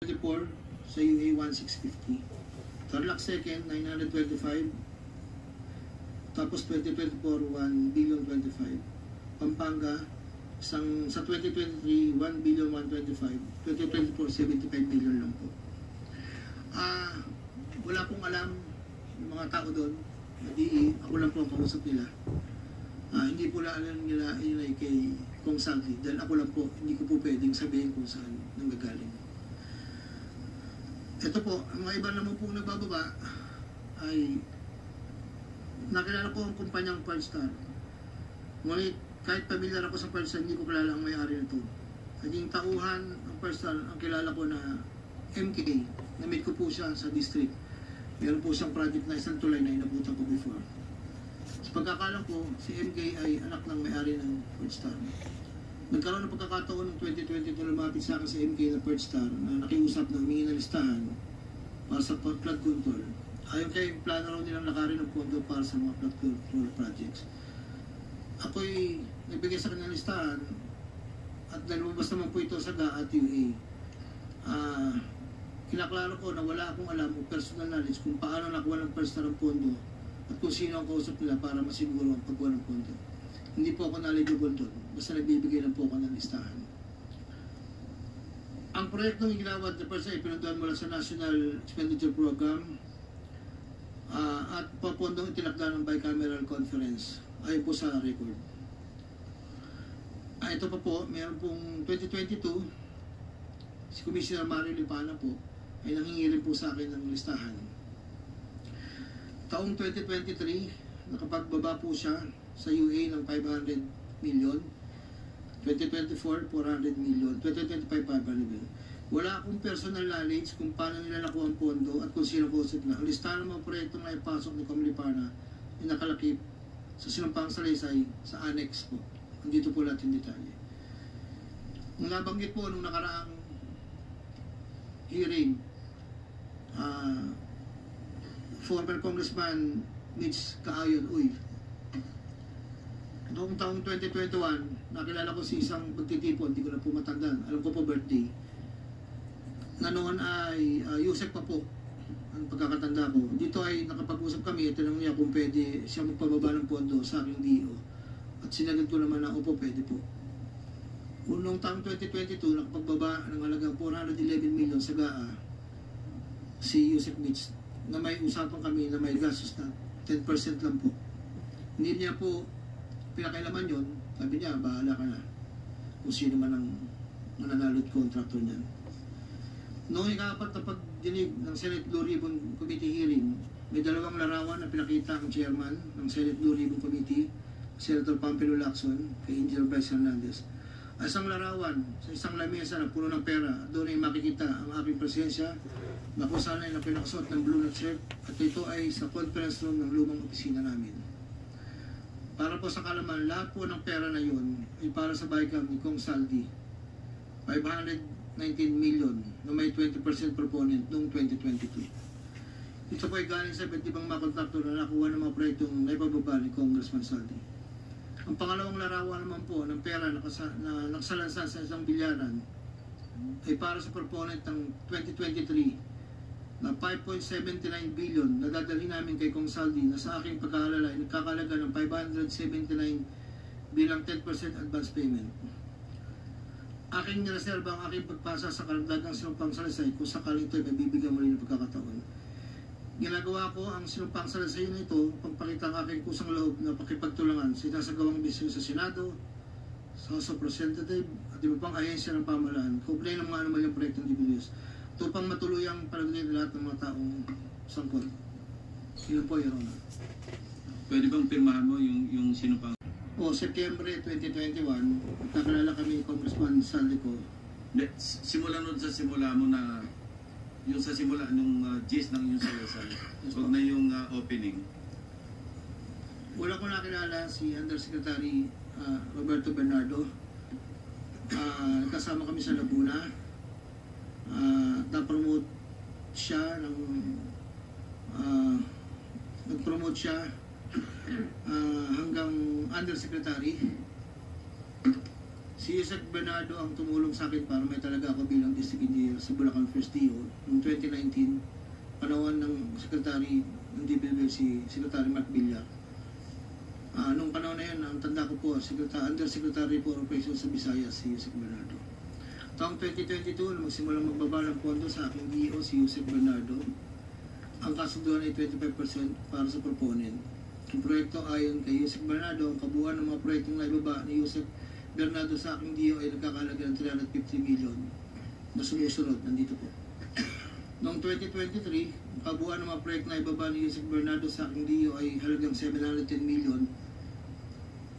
24 sa UA 1650. Tarlac second 925. Tapos 2024 1 billion 25. Pampanga sa 2023 1 billion 125. 2024 75 billion lang po. Wala pong alam yung mga tao doon. Ako lang po ang kausap nila. Hindi po alam nila yun ay kay Kong Saldi. Dahil ako lang po, hindi ko po pwedeng sabihin kung saan nanggagaling. Ito po, ang mga iba naman po nagbababa ay nakilala ko ang kumpanyang Pearlstar. Ngunit kahit pamilyar ako sa Pearlstar, hindi ko kilala ang may-ari nito. Naging tauhan ang Pearlstar, ang kilala ko na MK. Na-meet ko po siya sa district. Meron po siyang project na isang tulay na inabutan ko before. Sa pagkakalam ko, si MK ay anak ng may-ari ng Pearlstar. Nagkaroon ng pagkakataon ng 2020 na lumapit sa akin si MK na Pearlstar na nakiusap na humingi ng listahan para sa flood control. Ayon kay plano raw nilang lakarin ng pondo para sa mga flood control projects. Ako'y nagbigay sa kanyang listahan at lumabas naman po ito sa GA at UA. Kinaklaro ko na wala akong alam o personal knowledge kung paano nakuha ng Pearlstar ang pondo at kung sino ang kausap nila para masiguro ang pagkuha ng pondo. Hindi po ako knowledgeable doon. Basta nagbibigay lang po ako ng listahan. Ang proyektong ginawa at Pearlstar ay pinuntuhan mula sa National Expenditure Program at papondong itinakda ng Bicameral Conference. Ayon po sa record. Ito pa po, mayroon pong 2022, si Commissioner Mario Lipana po ay nangingirin po sa akin ng listahan. Taong 2023, nakapagbaba po siya sa UA ng 500 million. 2024, 400 million. 2025, 500 million. Wala akong personal knowledge kung paano nila nakuha ang pondo at kung sino kusip na. Ang listahan ng mga proyektong na ipasok ni Comlipana ay nakalakip sa Sinumpang Salaysay sa annex po. Andito po lahat yung detalye. Nung nabanggit po nung nakaraang hearing, former Congressman Mitch Kaayon, noong taong 2021, nakilala ko si isang pagtitipon, hindi ko na po matandaan, alam ko po birthday, na noon ay Yusek pa po, ang pagkakatanda ko. Dito ay nakapag-usap kami, tinanong niya kung pwede siya magpababa ng pondo sa aking DO. At sinagot ko naman na, opo, pwede po. Noong taong 2022, nakapagbaba ng halagang 411 million sa GAA, si Yusek Mitch, na may usapan kami na may gastos na 10% lang po. Hindi niya po pinakailaman yun, sabi niya, bahala ka na kung sino man ang mananalot contractor niyan. Noong ikapat na pagdinig ng Senate Blue Ribbon Committee hearing, may dalawang larawan na pinakita ang chairman ng Senate Blue Ribbon Committee, Senator Pampilo Lacson, kay Engineer Bryce Hernandez. Isang larawan sa isang lamesa na puno ng pera, doon ay makikita ang aking presensya na kung saan ay napinakasot ng blue na shirt at ito ay sa conference room ng lumang opisina namin. Para po sa kalaman, lahat po ng pera na yun ay para sa BICAM ni Kong Saldi, 519 million na may 20% proponent noong 2022. Ito po ay galing sa iba't ibang mga kontraktor na nakuha ng mga proyektong naipababa ni Congressman Saldi. Ang pangalawang larawan naman po ng pera na nakasalansan sa isang bilyaran ay para sa proponent ng 2023 na 5.79 billion na dadalhin namin kay Kong Saldi na sa aking pagkaalala ay nagkakalaga ng 579 bilang 10% advance payment. Aking nireserba ang aking pagpasa sa karagdagang Sinumpang Salaysay kung sakaling ito ay mabibigyan muli ng pagkakataon. Ginagawa ko ang Sinumpang Salaysay na ito pagpakita ang aking kusang loob na pakipagtulangan sa sinasagawang misyon sa Senado, sa House of Representatives at iba pang ahensya ng pamahalaan kaugnay ng mga anumalyang proyektong DPWs. Ito pang matuluyang panagunin lahat ng mga taong sangkot. Yun po, Your Honor. Pwede bang pirmahan mo yung Sinumpang? September 2021, nakilala kami Congressman Saldico. Simula nun sa simula mo na yung sa simula nung gist ng yung Salaysay, huwag na yung opening. Wala ko nakilala si Undersecretary Roberto Bernardo. Kasama kami sa Laguna. Na-promote siya nag-promote siya hanggang Undersecretary. Si Yusek Bernardo ang tumulong sa akin para may talaga ako bilang district engineer sa Bulacan First DO noong 2019, panahon ng Secretary ng DPWH si Secretary Mark Villar. Nung panahon na yan, ang tanda ko po, Undersecretary for Operations sa Visayas, si Yusek Bernardo. Taong 2022, magsimulang magbaba ng pondo sa aking DO, si Yusek Bernardo. Ang kasunduan ay 25% para sa proponent. Ang proyekto ayon kay Yusek Bernardo, ang kabuuan ng mga proyektong naibaba ni Yusek Bernardo sa aking DO ay nagkakalaga ng 350 million na sumusunod. Nandito po. Noong 2023, ang kabuuan ng mga proyekto na ibaba ni Yusek Bernardo sa aking DO ay halagang 710 million.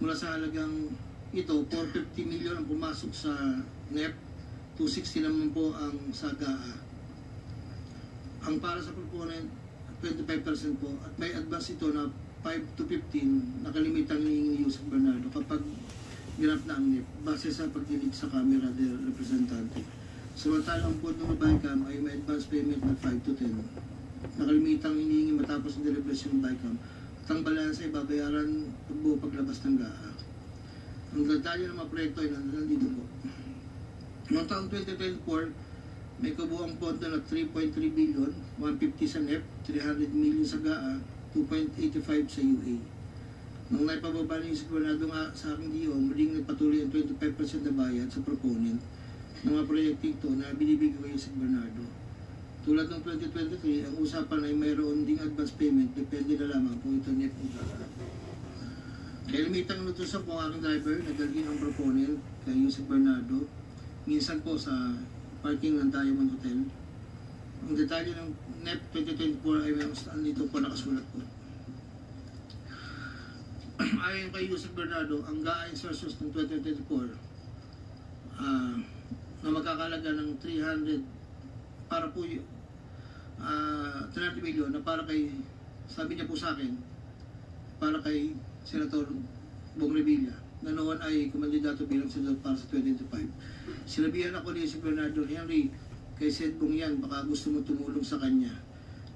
Mula sa halagang ito, 450 million ang pumasok sa NEP, 260 naman po ang sa GAA. Ang para sa proponent, 25% po, at may advance ito na 5 to 15 nakalimitang hinihingi ni Yusek Bernardo kapag ginap na ang NEP base sa pagdinig sa camera del representante. Samantalang ang pondo ng BICAM ay may advance payment na 5 to 10. Nakalimitang hinihingi matapos ang deliberation ng BICAM at ang balance ay babayaran pagbuo paglabas ng GAA. Ang detalye ng mga proyekto ay nandito po. Noong taong 2024, may kabuang pondo na 3.3 billion, 150 sa NEP, 300 million sa GAA, 2.85 sa UA. Nung naipababa ni Yusek Bernardo nga sa aking DO, muling nagpatuloy ang 25% na bayad sa proponent ng mga proyekto ito na binibigay kay Yusek Bernardo. Tulad ng 2023, ang usapan ay mayroon ding advance payment, depende na lamang kung ito NEP o GAA. Kaya limitang nutusan po ang aking driver na dalhin ang proponent kay Yusek Bernardo, minsan po sa parking ng Diamond Hotel. Ang detalye ng NEP 2024 ay mayroon saan dito po nakasulat po. Ayon kay Yusek Bernardo, ang GAA insertions ng 2024 na magkakalaga ng 300 para po 30 million na para kay, sabi niya po sa akin, para kay Senator Bong Revilla na noon ay kumandidato bilang senador para sa 2025. Sinabihan ako ni Yusek Bernardo, Henry, kay Sed Bong yan, baka gusto mo tumulong sa kanya.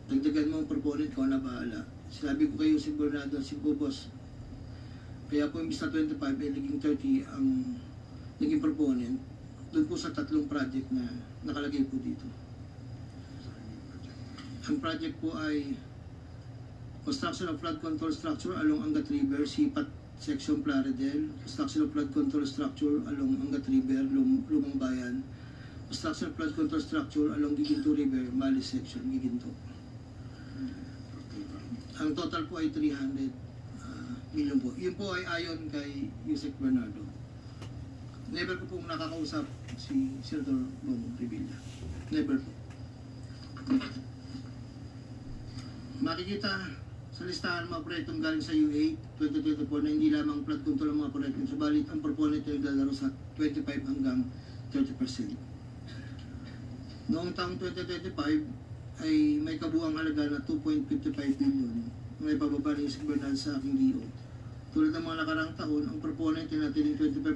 Dagdagan mo ang proponent ko na bahala. Sinabi ko kay Yusek Bernardo, si Bobos, kaya po imbis na 25 ay naging 30 ang naging proponent doon po sa tatlong project na nakalagay po dito. Ang project po ay construction of flood control structure along Angat River, Sipat Section Plaridel, construction of flood control structure along Angat River, Lumang Bayan, construction of flood control structure along Giginto River, Mali Section, Giginto. Ang total po ay 300 million po. Yun po ay ayon kay Yusek Bernardo. Never ko pong nakakausap si Senator Bong Revilla. Never po. Makikita sa listahan ng mga proyektong galing sa UA 2024 na hindi lamang flood control ang mga proyektong, subalit ang proponent ay naglalaro sa 25 hanggang 30%. Noong taong 2025 ay may kabuang halaga na 2.55 billion may pababa ni Yusek Bernardo sa aking DO. Tulad ng mga nakarang taon, ang proponent ay natin 25%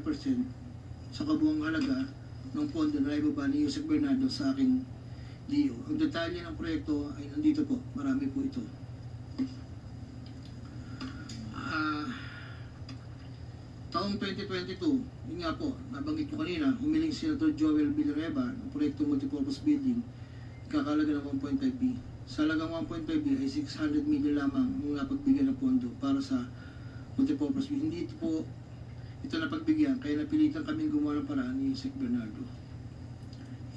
sa kabuang halaga ng pondo na ibaba ni Yusek Bernardo sa aking DO. Ang detalye ng proyekto ay nandito po. Marami po ito. Taong 2022, yun nga po, nabanggit ko kanina, humiling si Senator Joel Villanueva ng proyektong multipurpose building, kakalaga ng 1.5B. Sa halagang 1.5B ay 600 million lamang ang napagbigyan ng pondo para sa multipurpose building. Hindi ito po ito napagbigyan, kaya napilitan kaming gumawa ng paraan ni Yusek Bernardo.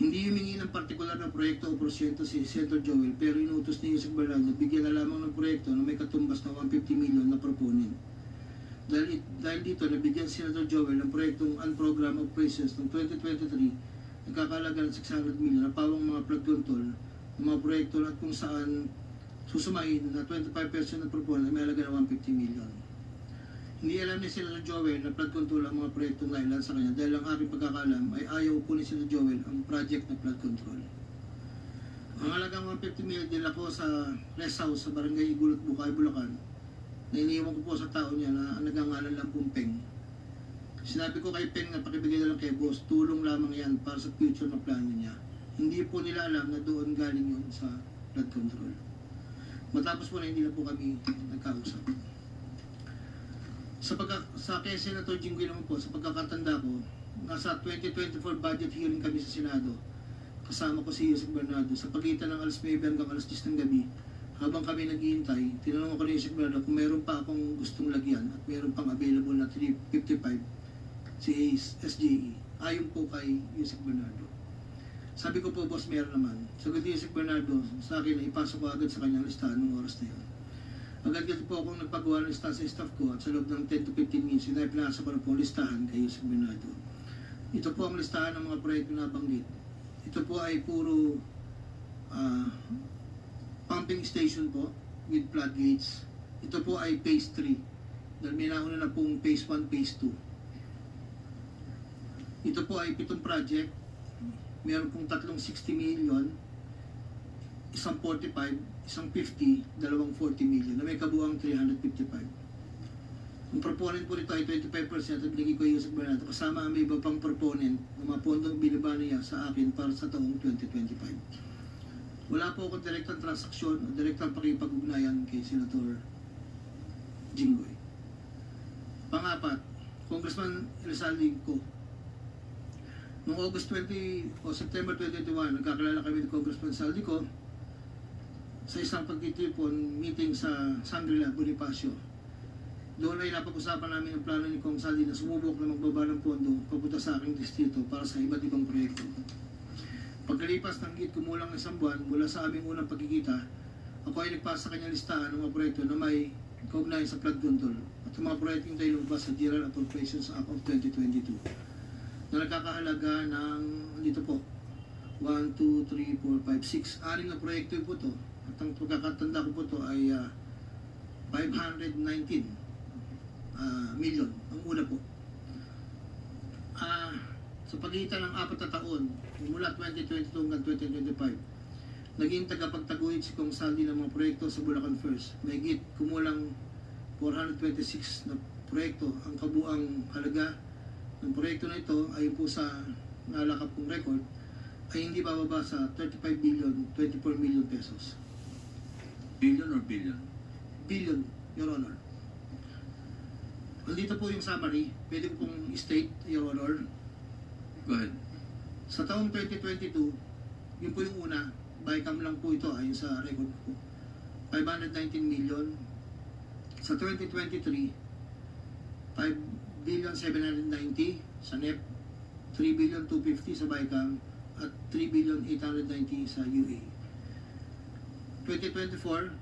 Hindi humingi ng partikular na proyekto o prosyento si Senator Joel, pero inutos ni Yusek Bernardo bigyan na lamang ng proyekto na may katumbas na 150 million na proponent. Dahil dito, nabigyan si Senator Joel ng proyektong Unprogrammed Operations noong 2023 nagkakalaga ng 600 million na pawang mga flood control ng mga proyekto at kung saan susumahin na 25% ng proponent ay may halaga ng 150 million. Hindi alam ni Senator Joel na flood control ang mga proyektong nailan sa kanya dahil ang aking pagkakalam ay ayaw po ni Senator Joel ang project na flood control. Ang halagang 150 million din ako sa rest house sa Barangay Igulot, Bukay, Bulacan na iniwan ko po sa tao niya na nagangalan lang pong Peng. Sinabi ko kay Peng na pakibigay na lang kay boss, tulong lamang yan para sa future na plano niya. Hindi po nila alam na doon galing yun sa flood control. Matapos po na hindi na po kami nagkausap. Sa kay Senator Jinggoy naman po, sa pagkakatanda ko, nasa 2024 budget hearing kami sa Senado. Kasama ko si Yusek Bernardo. Sa pagitan ng alas 9 hanggang alas 10 ng gabi, habang kami naghihintay, tinanong ako ni Yusek Bernardo kung meron pa akong gustong lagyan at meron pang available na 355 si SJE. Ayon po kay Yusek Bernardo. Sabi ko po, boss, meron naman. Sagot ni Yusek Bernardo sa akin na ipasok ko agad sa kanyang listahan ng oras na yun. Agad-agad po akong nagpagawa ng listahan sa staff ko at sa loob ng 10 to 15 minutes, pinasa ko na po ang listahan kay Yusek Bernardo. Ito po ang listahan ng mga proyekto na banggit. Ito po ay puro pumping station po with floodgates. Ito po ay phase 3 dahil may nauna na pong phase 1, phase 2. Ito po ay 7 project. Meron pong 360 million, isang 45, isang 50, dalawang 40 million na may kabuang 355. Ang proponent po nito ay 25% at binigay ko yung Yusek Bernardo kasama ang may iba pang proponent ng mga pondong binaba niya sa akin para sa taong 2025. Wala po akong direktang transaksyon o direktang pakipag-ugnayan kay Senator Jinggoy. Pang-apat, Congressman Elizalde ko. Noong August 20 o September 2021, nagkakilala kami ni Congressman Saldico sa isang pagtitipon meeting sa Shangri-La, Bonifacio. Doon ay napag-usapan namin ang plano ni Kong Saldi na sumubok na magbaba ng pondo papunta sa aking distrito para sa iba't ibang proyekto. Pagkalipas ng higit kumulang isang buwan mula sa aming unang pagkikita, ako ay nagpasa sa kanyang listahan ng mga proyekto na may kaugnayan sa flood control at ang mga proyektong tayo lumabas sa General Appropriations Act of 2022. Na nagkakahalaga ng, dito po, 1, 2, 3, 4, 5, 6, 6 na proyekto po to. At ang pagkakatanda ko po to ay 519 million, ang una po. Sa pagitan ng 4 na taon, mula 2022 hanggang 2025, naging tagapagtaguyod si Kong Saldi ng mga proyekto sa Bulacan First. May higit kumulang 426 na proyekto. Ang kabuang halaga ng proyekto na ito ay po sa nalakap kong record ay hindi bababa sa 35 billion, 24 million pesos. Billion or billion? Billion, Your Honor. Nandito po yung summary. Pwede ko pong state, Your Honor. Go ahead. Sa taong 2022, yun po yung una, bycam lang po ito ayon sa record ko. 519 million. Sa 2023, 5 billion 790 sa NEP, 3 billion 250 sa BICAM, at 3 billion 890 sa UA. 2024,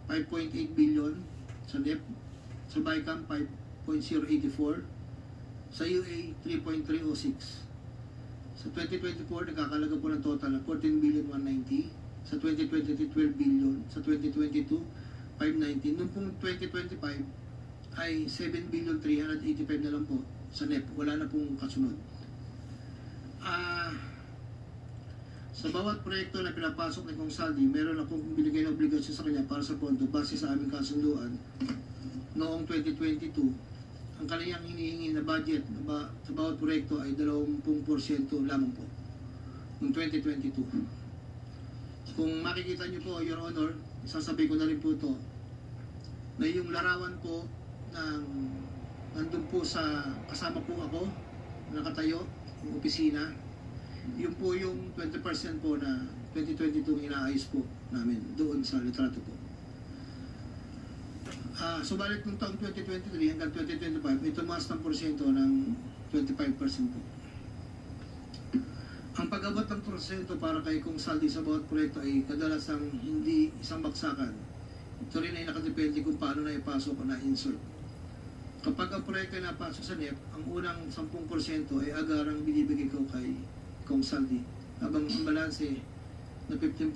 5.8 billion sa NEP, sa BICAM 5.084, sa UA 3.306. Sa 2024, nagkakalaga po ng total na 14 billion 190, sa 2023 12 billion, sa 2022 519. Noong pong 2025 ay 7 billion 385 na lang po sa NEP. Wala na pong kasunod. Sa bawat proyekto na pinapasok ni Kong Saldi, meron akong binigay na obligasyon sa kanya para sa pondo base sa aming kasunduan noong 2022. Ang kanyang hinihingi na budget sa bawat proyekto ay 20% lamang po noong 2022. Kung makikita niyo po, Your Honor, sasabihin ko na rin po ito, na yung larawan po nandun po sa kasama po ako nakatayo yung opisina, yun po yung 20% po na 2022 inaayos po namin doon sa litrato po. Subalit nung taong 2023 hanggang 2025 may tumaas ng porsyento ng 25% po. Ang pag-abot ng porsyento para kay Kong Saldi sa bawat proyekto ay kadalasang hindi isang baksakan. Ito rin ay nakadepende kung paano na ipasok o na-insert. Kapag ang proyekto ay napasok sa NEP, ang unang 10% ay agarang binibigay ko kay Kong Saldi. Habang ang balanse na 15%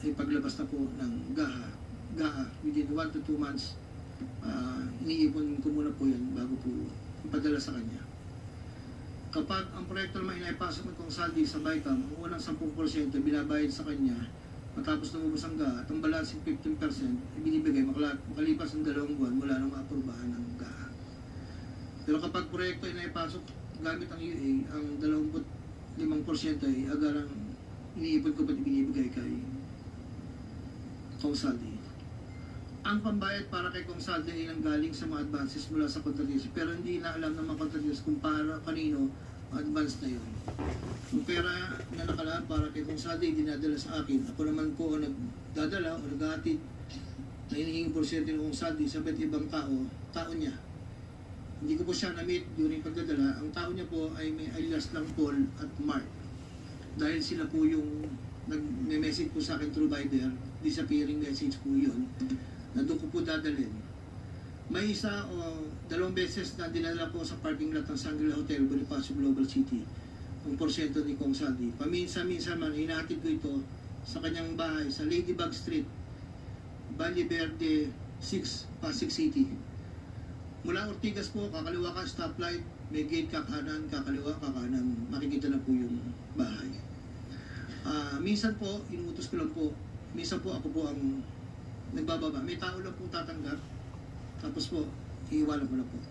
ay paglabas na po ng GAA within 1 to 2 months. Iniipon ko muna po yan bago po ipadala sa kanya. Kapag ang proyekto naman inaipasok ng Kong Saldi sa BICAM, ang unang 10% binabayad sa kanya matapos lumabas ang GAA at ang balancing 15% ibinibigay makalipas ng 2 buwan mula nang maaprubahan ng GAA. Pero kapag proyekto ay naipasok gamit ang UA, ang 25% ay agarang iniipon ko ba't ibinibigay kay Kong Saldi. Ang pambayad para kay Kong Saldi ay nanggaling sa mga advances mula sa kontratista pero hindi na alam ng mga kontratista kung para kanino advance na yun. Yung pera na nakalaan para kay Kong Saldi, dinadala sa akin. Ako naman po ang nagdadala o naghahatid na hinihinging porsyento ng Kong Saldi sa iba't ibang tao niya. Hindi ko po siya na-meet during pagdadala. Ang tao niya po ay may alias lang Paul at Mark. Dahil sila po yung nag-message po sa akin through Viber, disappearing message po yun, na doon ko po dadalhin. May isa o dalawang beses na dinala po sa parking lot ng Shangri-La Hotel, Bonifacio Global City, ang porsyento ni Kong Saldi. Paminsan-minsan man, hinahatid ko ito sa kanyang bahay sa Ladybug Street, Valle Verde 6, Pasig City. Mula Ortigas po, kakaliwa ka, stoplight, may gate ka kanan, kakaliwa ka kanan, makikita na po yung bahay. Minsan po, inuutos ko lang po, minsan po ako po ang nagbababa. May tao lang po tatanggap, tapos po, iiwanan ko na po.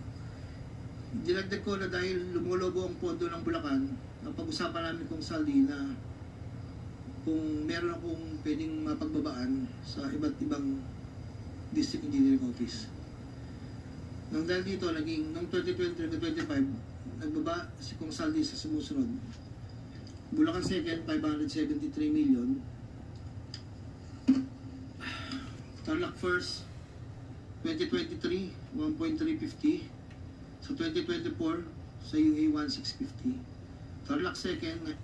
Dinagdag ko na dahil lumulobo ang pondo ng Bulacan, napag-usapan namin Kong Saldi na kung meron akong pwedeng mapagbabaan sa iba't ibang district engineering office. Nang dahil dito, noong 2020-2025, nagbaba si Kong Saldi sa sumusunod. Bulacan 2nd, 573 million. Tarlac 1st, 2023, 1.350. Sa 2024, sa UA 1,650. Tarlac 2nd,